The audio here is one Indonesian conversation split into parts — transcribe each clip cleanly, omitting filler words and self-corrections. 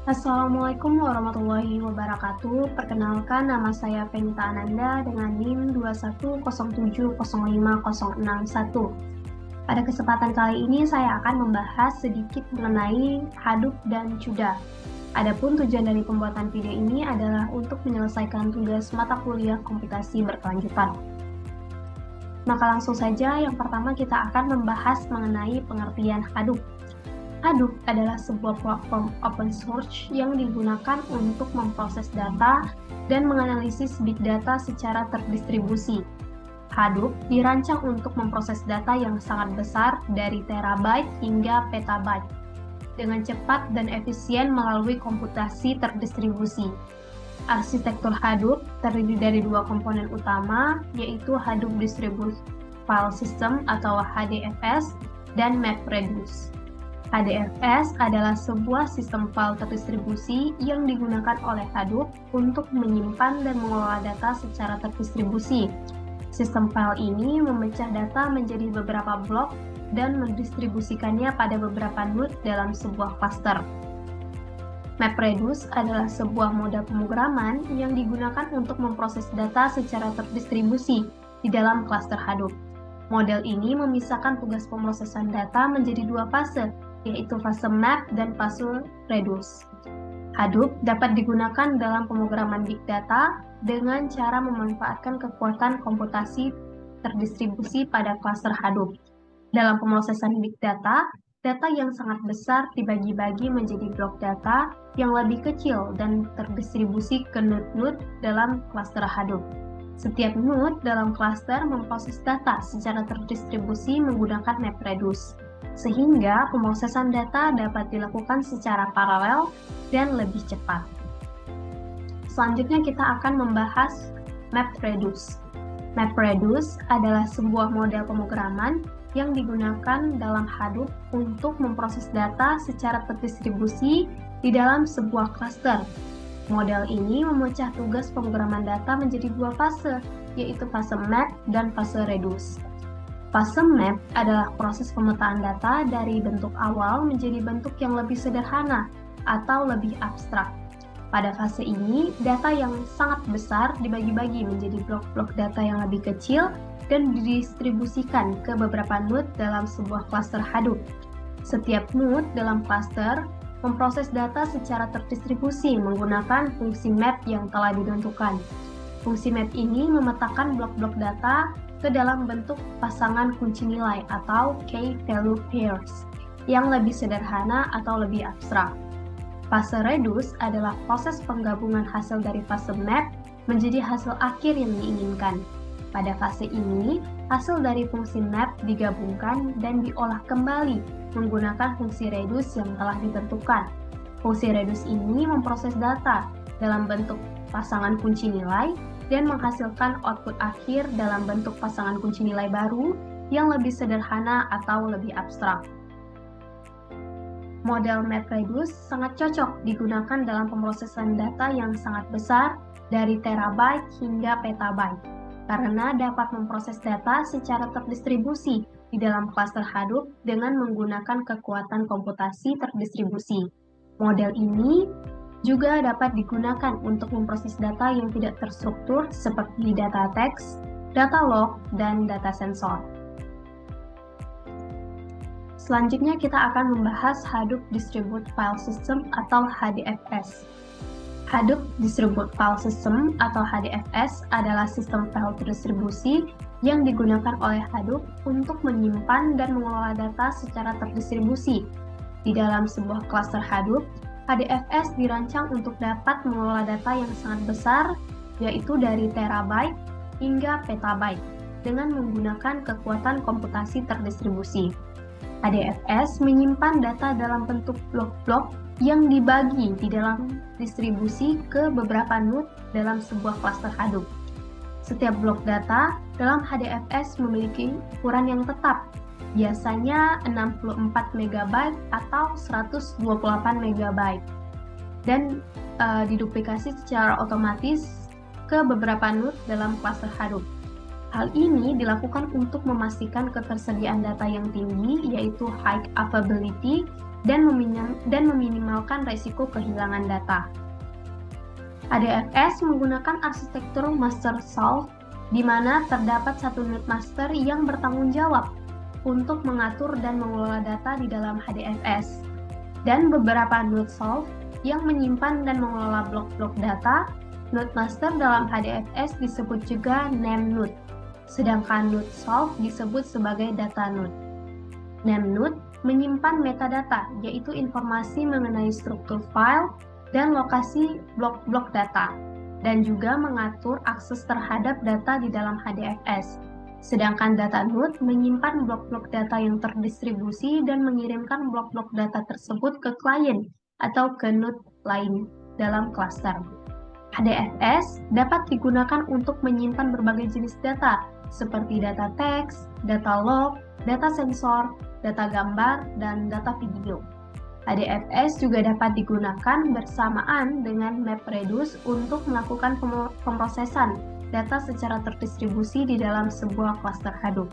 Assalamualaikum warahmatullahi wabarakatuh. Perkenalkan, nama saya Fenita Ananda dengan NIM 210705061. Pada kesempatan kali ini saya akan membahas sedikit mengenai Hadoop dan CUDA. Adapun tujuan dari pembuatan video ini adalah untuk menyelesaikan tugas mata kuliah komputasi berkelanjutan. Maka langsung saja, yang pertama kita akan membahas mengenai pengertian Hadoop. Hadoop adalah sebuah platform open source yang digunakan untuk memproses data dan menganalisis big data secara terdistribusi. Hadoop dirancang untuk memproses data yang sangat besar dari terabyte hingga petabyte dengan cepat dan efisien melalui komputasi terdistribusi. Arsitektur Hadoop terdiri dari dua komponen utama, yaitu Hadoop Distributed File System atau HDFS dan MapReduce. HDFS adalah sebuah sistem file terdistribusi yang digunakan oleh Hadoop untuk menyimpan dan mengelola data secara terdistribusi. Sistem file ini memecah data menjadi beberapa blok dan mendistribusikannya pada beberapa node dalam sebuah cluster. MapReduce adalah sebuah model pemrograman yang digunakan untuk memproses data secara terdistribusi di dalam cluster Hadoop. Model ini memisahkan tugas pemrosesan data menjadi dua fase, yaitu fase map dan fase reduce. Hadoop dapat digunakan dalam pemrograman big data dengan cara memanfaatkan kekuatan komputasi terdistribusi pada cluster Hadoop. Dalam pemrosesan big data, data yang sangat besar dibagi-bagi menjadi blok data yang lebih kecil dan terdistribusi ke node-node dalam cluster Hadoop. Setiap node dalam cluster memproses data secara terdistribusi menggunakan MapReduce, sehingga pemrosesan data dapat dilakukan secara paralel dan lebih cepat. Selanjutnya kita akan membahas MapReduce. MapReduce adalah sebuah model pemrograman yang digunakan dalam Hadoop untuk memproses data secara terdistribusi di dalam sebuah cluster. Model ini memecah tugas pemrograman data menjadi dua fase, yaitu fase map dan fase reduce. Fase map adalah proses pemetaan data dari bentuk awal menjadi bentuk yang lebih sederhana atau lebih abstrak. Pada fase ini, data yang sangat besar dibagi-bagi menjadi blok-blok data yang lebih kecil dan didistribusikan ke beberapa node dalam sebuah cluster Hadoop. Setiap node dalam cluster memproses data secara terdistribusi menggunakan fungsi map yang telah ditentukan. Fungsi map ini memetakan blok-blok data ke dalam bentuk pasangan kunci nilai atau key-value pairs yang lebih sederhana atau lebih abstrak. Fase reduce adalah proses penggabungan hasil dari fase map menjadi hasil akhir yang diinginkan. Pada fase ini, hasil dari fungsi map digabungkan dan diolah kembali menggunakan fungsi reduce yang telah ditentukan. Fungsi reduce ini memproses data dalam bentuk pasangan kunci nilai dan menghasilkan output akhir dalam bentuk pasangan kunci nilai baru yang lebih sederhana atau lebih abstrak. Model MapReduce sangat cocok digunakan dalam pemrosesan data yang sangat besar dari terabyte hingga petabyte, karena dapat memproses data secara terdistribusi di dalam cluster Hadoop dengan menggunakan kekuatan komputasi terdistribusi. Model ini juga dapat digunakan untuk memproses data yang tidak terstruktur seperti data teks, data log, dan data sensor. Selanjutnya kita akan membahas Hadoop Distributed File System atau HDFS. Hadoop Distributed File System atau HDFS adalah sistem file terdistribusi yang digunakan oleh Hadoop untuk menyimpan dan mengelola data secara terdistribusi. Di dalam sebuah cluster Hadoop, HDFS dirancang untuk dapat mengelola data yang sangat besar, yaitu dari terabyte hingga petabyte, dengan menggunakan kekuatan komputasi terdistribusi. HDFS menyimpan data dalam bentuk blok-blok yang dibagi di dalam distribusi ke beberapa node dalam sebuah cluster Hadoop. Setiap blok data dalam HDFS memiliki ukuran yang tetap, biasanya 64 MB atau 128 MB, dan diduplikasi secara otomatis ke beberapa node dalam cluster Hadoop. Hal ini dilakukan untuk memastikan ketersediaan data yang tinggi, yaitu high availability, dan meminimalkan risiko kehilangan data. HDFS menggunakan arsitektur master-slave, di mana terdapat satu node master yang bertanggung jawab untuk mengatur dan mengelola data di dalam HDFS, dan beberapa node slave yang menyimpan dan mengelola blok-blok data. Node master dalam HDFS disebut juga name node, sedangkan node slave disebut sebagai data node. Name node menyimpan metadata, yaitu informasi mengenai struktur file dan lokasi blok-blok data, dan juga mengatur akses terhadap data di dalam HDFS. Sedangkan data node menyimpan blok-blok data yang terdistribusi dan mengirimkan blok-blok data tersebut ke klien atau ke node lain dalam cluster. HDFS dapat digunakan untuk menyimpan berbagai jenis data, seperti data teks, data log, data sensor, data gambar, dan data video. HDFS juga dapat digunakan bersamaan dengan MapReduce untuk melakukan pemrosesan data secara terdistribusi di dalam sebuah cluster Hadoop.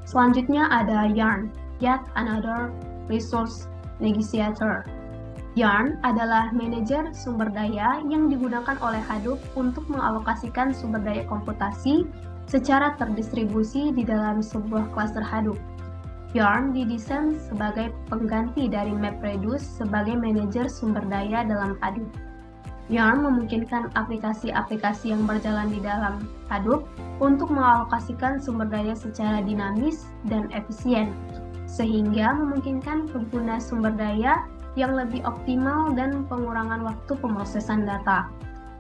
Selanjutnya ada Yarn, yet another resource negotiator. Yarn adalah manajer sumber daya yang digunakan oleh Hadoop untuk mengalokasikan sumber daya komputasi secara terdistribusi di dalam sebuah cluster Hadoop. Yarn didesain sebagai pengganti dari MapReduce sebagai manajer sumber daya dalam Hadoop. Yarn memungkinkan aplikasi-aplikasi yang berjalan di dalam Hadoop untuk mengalokasikan sumber daya secara dinamis dan efisien, sehingga memungkinkan pengguna sumber daya yang lebih optimal dan pengurangan waktu pemrosesan data.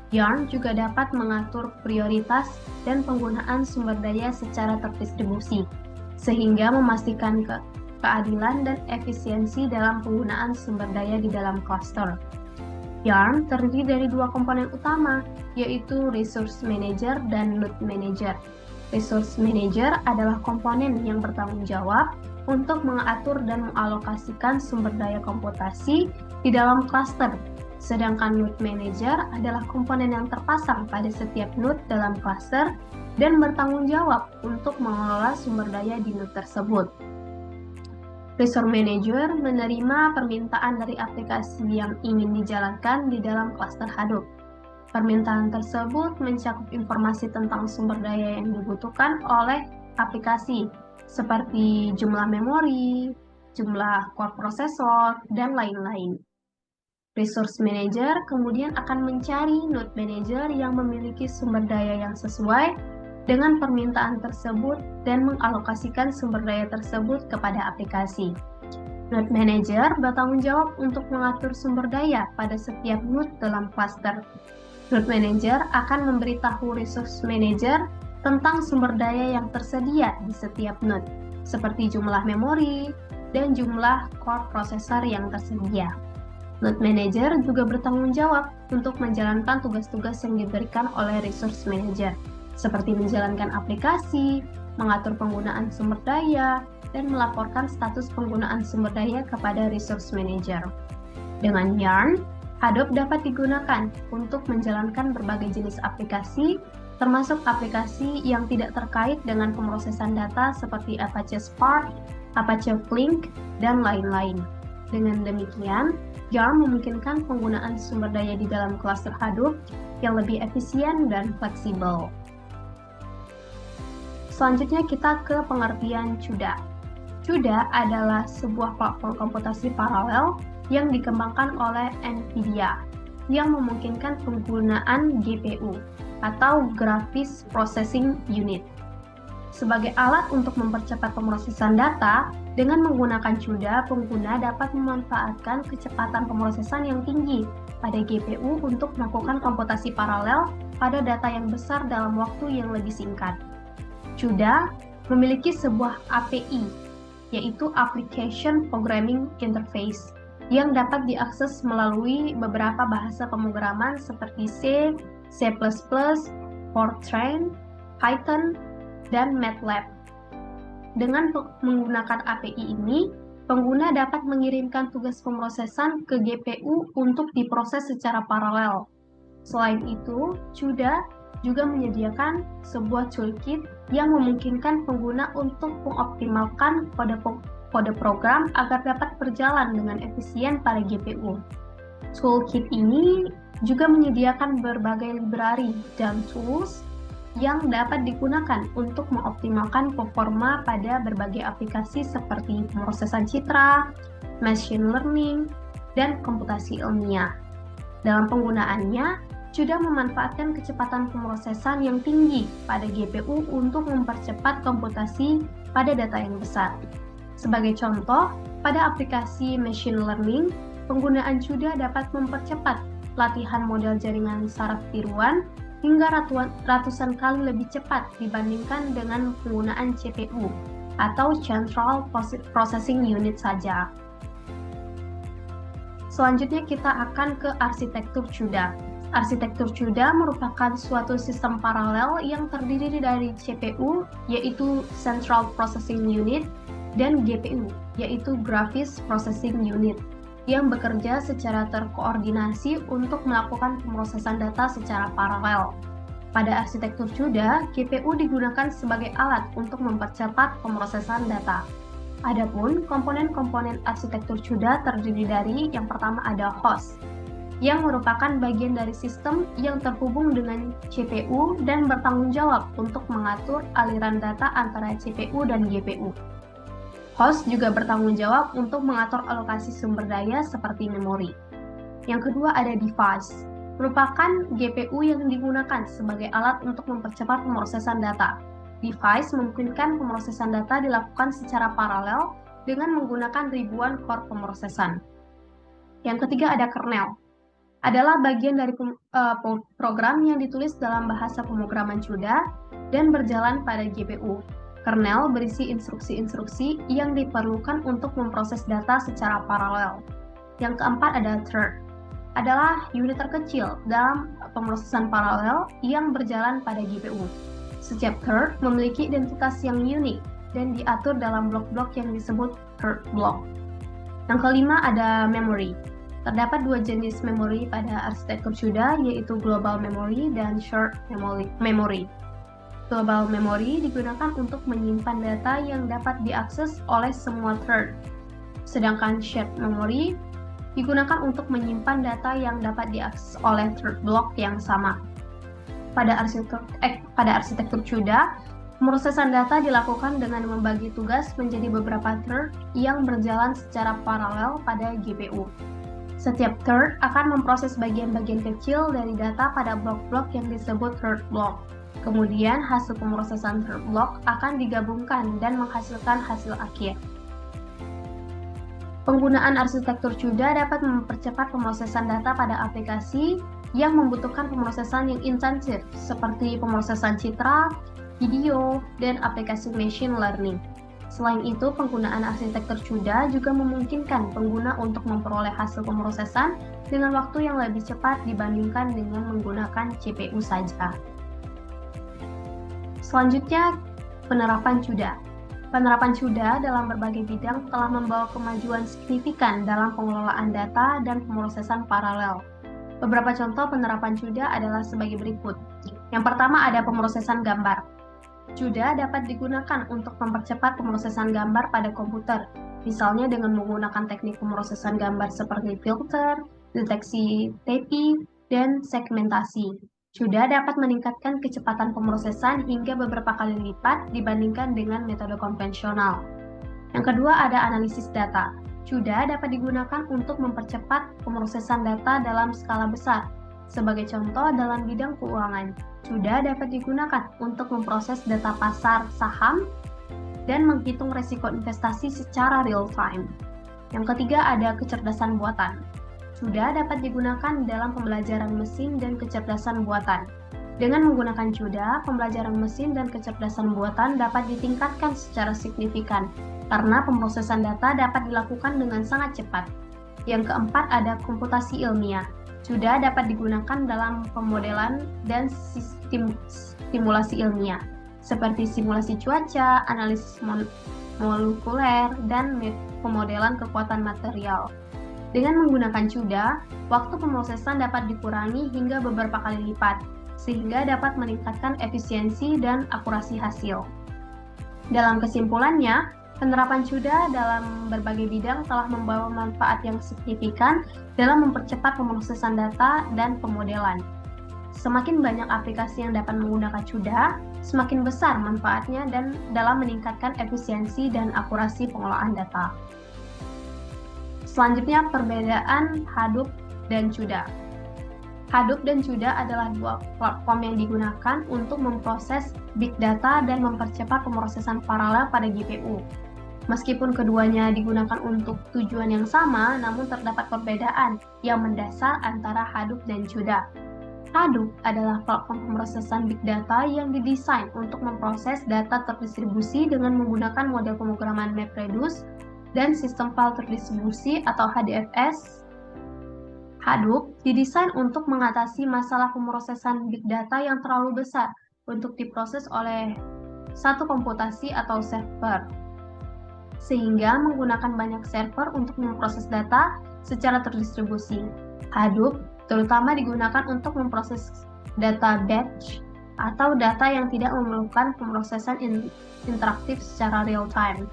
Yarn juga dapat mengatur prioritas dan penggunaan sumber daya secara terdistribusi, sehingga memastikan keadilan dan efisiensi dalam penggunaan sumber daya di dalam cluster. Yarn terdiri dari dua komponen utama, yaitu Resource Manager dan Node Manager. Resource Manager adalah komponen yang bertanggung jawab untuk mengatur dan mengalokasikan sumber daya komputasi di dalam cluster, sedangkan Node Manager adalah komponen yang terpasang pada setiap node dalam cluster dan bertanggung jawab untuk mengelola sumber daya di node tersebut. Resource Manager menerima permintaan dari aplikasi yang ingin dijalankan di dalam cluster Hadoop. Permintaan tersebut mencakup informasi tentang sumber daya yang dibutuhkan oleh aplikasi, seperti jumlah memori, jumlah core prosesor, dan lain-lain. Resource Manager kemudian akan mencari Node Manager yang memiliki sumber daya yang sesuai dengan permintaan tersebut dan mengalokasikan sumber daya tersebut kepada aplikasi. Node Manager bertanggung jawab untuk mengatur sumber daya pada setiap node dalam cluster. Node Manager akan memberitahu Resource Manager tentang sumber daya yang tersedia di setiap node, seperti jumlah memori dan jumlah core prosesor yang tersedia. Node Manager juga bertanggung jawab untuk menjalankan tugas-tugas yang diberikan oleh Resource Manager, seperti menjalankan aplikasi, mengatur penggunaan sumber daya, dan melaporkan status penggunaan sumber daya kepada Resource Manager. Dengan Yarn, Hadoop dapat digunakan untuk menjalankan berbagai jenis aplikasi, termasuk aplikasi yang tidak terkait dengan pemrosesan data seperti Apache Spark, Apache Flink, dan lain-lain. Dengan demikian, Yarn memungkinkan penggunaan sumber daya di dalam cluster Hadoop yang lebih efisien dan fleksibel. Selanjutnya kita ke pengertian CUDA. CUDA adalah sebuah platform komputasi paralel yang dikembangkan oleh NVIDIA yang memungkinkan penggunaan GPU atau Graphics Processing Unit. Sebagai alat untuk mempercepat pemrosesan data, dengan menggunakan CUDA, pengguna dapat memanfaatkan kecepatan pemrosesan yang tinggi pada GPU untuk melakukan komputasi paralel pada data yang besar dalam waktu yang lebih singkat. CUDA memiliki sebuah API, yaitu Application Programming Interface, yang dapat diakses melalui beberapa bahasa pemrograman seperti C, C++, Fortran, Python, dan MATLAB. Dengan menggunakan API ini, pengguna dapat mengirimkan tugas pemrosesan ke GPU untuk diproses secara paralel. Selain itu, CUDA juga menyediakan sebuah toolkit yang memungkinkan pengguna untuk mengoptimalkan kode program agar dapat berjalan dengan efisien pada GPU. Toolkit ini juga menyediakan berbagai library dan tools yang dapat digunakan untuk mengoptimalkan performa pada berbagai aplikasi seperti pemrosesan citra, machine learning, dan komputasi ilmiah. Dalam penggunaannya, CUDA memanfaatkan kecepatan pemrosesan yang tinggi pada GPU untuk mempercepat komputasi pada data yang besar. Sebagai contoh, pada aplikasi machine learning, penggunaan CUDA dapat mempercepat latihan model jaringan saraf tiruan hingga ratusan kali lebih cepat dibandingkan dengan penggunaan CPU atau Central Processing Unit saja. Selanjutnya kita akan ke arsitektur CUDA. Arsitektur CUDA merupakan suatu sistem paralel yang terdiri dari CPU, yaitu Central Processing Unit, dan GPU, yaitu Graphics Processing Unit, yang bekerja secara terkoordinasi untuk melakukan pemrosesan data secara paralel. Pada arsitektur CUDA, GPU digunakan sebagai alat untuk mempercepat pemrosesan data. Adapun komponen-komponen arsitektur CUDA terdiri dari yang pertama ada host, yang merupakan bagian dari sistem yang terhubung dengan CPU dan bertanggung jawab untuk mengatur aliran data antara CPU dan GPU. Host juga bertanggung jawab untuk mengatur alokasi sumber daya seperti memori. Yang kedua ada device, merupakan GPU yang digunakan sebagai alat untuk mempercepat pemrosesan data. Device memungkinkan pemrosesan data dilakukan secara paralel dengan menggunakan ribuan core pemrosesan. Yang ketiga ada kernel, adalah bagian dari program yang ditulis dalam bahasa pemrograman CUDA dan berjalan pada GPU. Kernel berisi instruksi-instruksi yang diperlukan untuk memproses data secara paralel. Yang keempat ada thread, adalah unit terkecil dalam pemrosesan paralel yang berjalan pada GPU. Setiap thread memiliki identitas yang unik dan diatur dalam blok-blok yang disebut thread block. Yang kelima ada memory. Terdapat dua jenis memori pada arsitektur CUDA, yaitu global memory dan shared memory. Global memory digunakan untuk menyimpan data yang dapat diakses oleh semua thread, sedangkan shared memory digunakan untuk menyimpan data yang dapat diakses oleh thread block yang sama. Pada arsitektur CUDA, pemrosesan data dilakukan dengan membagi tugas menjadi beberapa thread yang berjalan secara paralel pada GPU. Setiap thread akan memproses bagian-bagian kecil dari data pada blok-blok yang disebut thread block. Kemudian hasil pemrosesan thread block akan digabungkan dan menghasilkan hasil akhir. Penggunaan arsitektur CUDA dapat mempercepat pemrosesan data pada aplikasi yang membutuhkan pemrosesan yang intensif seperti pemrosesan citra, video, dan aplikasi machine learning. Selain itu, penggunaan arsitektur CUDA juga memungkinkan pengguna untuk memperoleh hasil pemrosesan dengan waktu yang lebih cepat dibandingkan dengan menggunakan CPU saja. Selanjutnya, penerapan CUDA. Penerapan CUDA dalam berbagai bidang telah membawa kemajuan signifikan dalam pengelolaan data dan pemrosesan paralel. Beberapa contoh penerapan CUDA adalah sebagai berikut. Yang pertama ada pemrosesan gambar. CUDA dapat digunakan untuk mempercepat pemrosesan gambar pada komputer, misalnya dengan menggunakan teknik pemrosesan gambar seperti filter, deteksi TP, dan segmentasi. CUDA dapat meningkatkan kecepatan pemrosesan hingga beberapa kali lipat dibandingkan dengan metode konvensional. Yang kedua ada analisis data. CUDA dapat digunakan untuk mempercepat pemrosesan data dalam skala besar. Sebagai contoh, dalam bidang keuangan, CUDA dapat digunakan untuk memproses data pasar saham dan menghitung risiko investasi secara real-time. Yang ketiga ada kecerdasan buatan. CUDA dapat digunakan dalam pembelajaran mesin dan kecerdasan buatan. Dengan menggunakan CUDA, pembelajaran mesin dan kecerdasan buatan dapat ditingkatkan secara signifikan karena pemrosesan data dapat dilakukan dengan sangat cepat. Yang keempat ada komputasi ilmiah. CUDA dapat digunakan dalam pemodelan dan simulasi ilmiah, seperti simulasi cuaca, analisis molekuler, dan pemodelan kekuatan material. Dengan menggunakan CUDA, waktu pemrosesan dapat dikurangi hingga beberapa kali lipat, sehingga dapat meningkatkan efisiensi dan akurasi hasil. Dalam kesimpulannya, penerapan CUDA dalam berbagai bidang telah membawa manfaat yang signifikan dalam mempercepat pemrosesan data dan pemodelan. Semakin banyak aplikasi yang dapat menggunakan CUDA, semakin besar manfaatnya dan dalam meningkatkan efisiensi dan akurasi pengolahan data. Selanjutnya, perbedaan Hadoop dan CUDA. Hadoop dan CUDA adalah dua platform yang digunakan untuk memproses big data dan mempercepat pemrosesan paralel pada GPU. Meskipun keduanya digunakan untuk tujuan yang sama, namun terdapat perbedaan yang mendasar antara Hadoop dan CUDA. Hadoop adalah platform pemrosesan big data yang didesain untuk memproses data terdistribusi dengan menggunakan model pemrograman MapReduce dan sistem file terdistribusi atau HDFS. Hadoop didesain untuk mengatasi masalah pemrosesan big data yang terlalu besar untuk diproses oleh satu komputasi atau server, sehingga menggunakan banyak server untuk memproses data secara terdistribusi. Hadoop terutama digunakan untuk memproses data batch atau data yang tidak memerlukan pemrosesan interaktif secara real-time.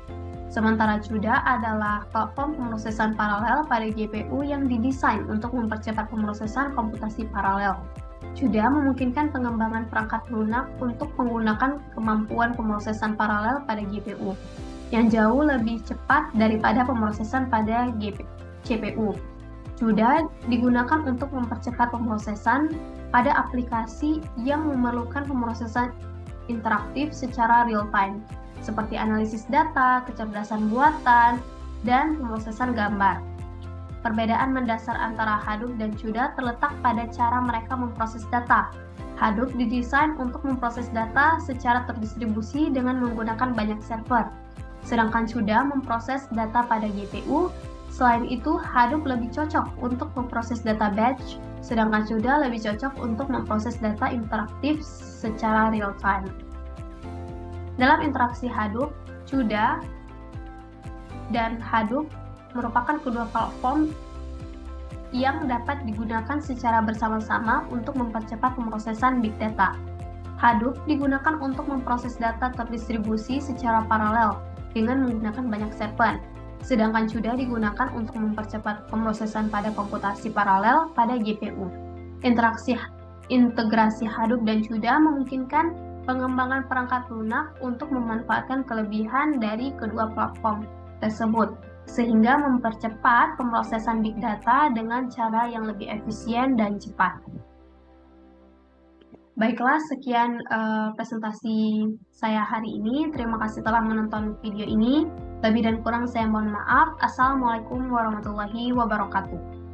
Sementara CUDA adalah platform pemrosesan paralel pada GPU yang didesain untuk mempercepat pemrosesan komputasi paralel. CUDA memungkinkan pengembangan perangkat lunak untuk menggunakan kemampuan pemrosesan paralel pada GPU, yang jauh lebih cepat daripada pemrosesan pada CPU. CUDA digunakan untuk mempercepat pemrosesan pada aplikasi yang memerlukan pemrosesan interaktif secara real-time, seperti analisis data, kecerdasan buatan, dan pemrosesan gambar. Perbedaan mendasar antara Hadoop dan CUDA terletak pada cara mereka memproses data. Hadoop didesain untuk memproses data secara terdistribusi dengan menggunakan banyak server, sedangkan CUDA memproses data pada GPU. Selain itu, Hadoop lebih cocok untuk memproses data batch, sedangkan CUDA lebih cocok untuk memproses data interaktif secara real-time. Dalam interaksi Hadoop, CUDA dan Hadoop merupakan kedua platform yang dapat digunakan secara bersama-sama untuk mempercepat pemrosesan big data. Hadoop digunakan untuk memproses data terdistribusi secara paralel dengan menggunakan banyak server, sedangkan CUDA digunakan untuk mempercepat pemrosesan pada komputasi paralel pada GPU. Integrasi Hadoop dan CUDA memungkinkan pengembangan perangkat lunak untuk memanfaatkan kelebihan dari kedua platform tersebut, sehingga mempercepat pemrosesan big data dengan cara yang lebih efisien dan cepat. Baiklah, sekian presentasi saya hari ini. Terima kasih telah menonton video ini. Lebih dan kurang saya mohon maaf. Assalamualaikum warahmatullahi wabarakatuh.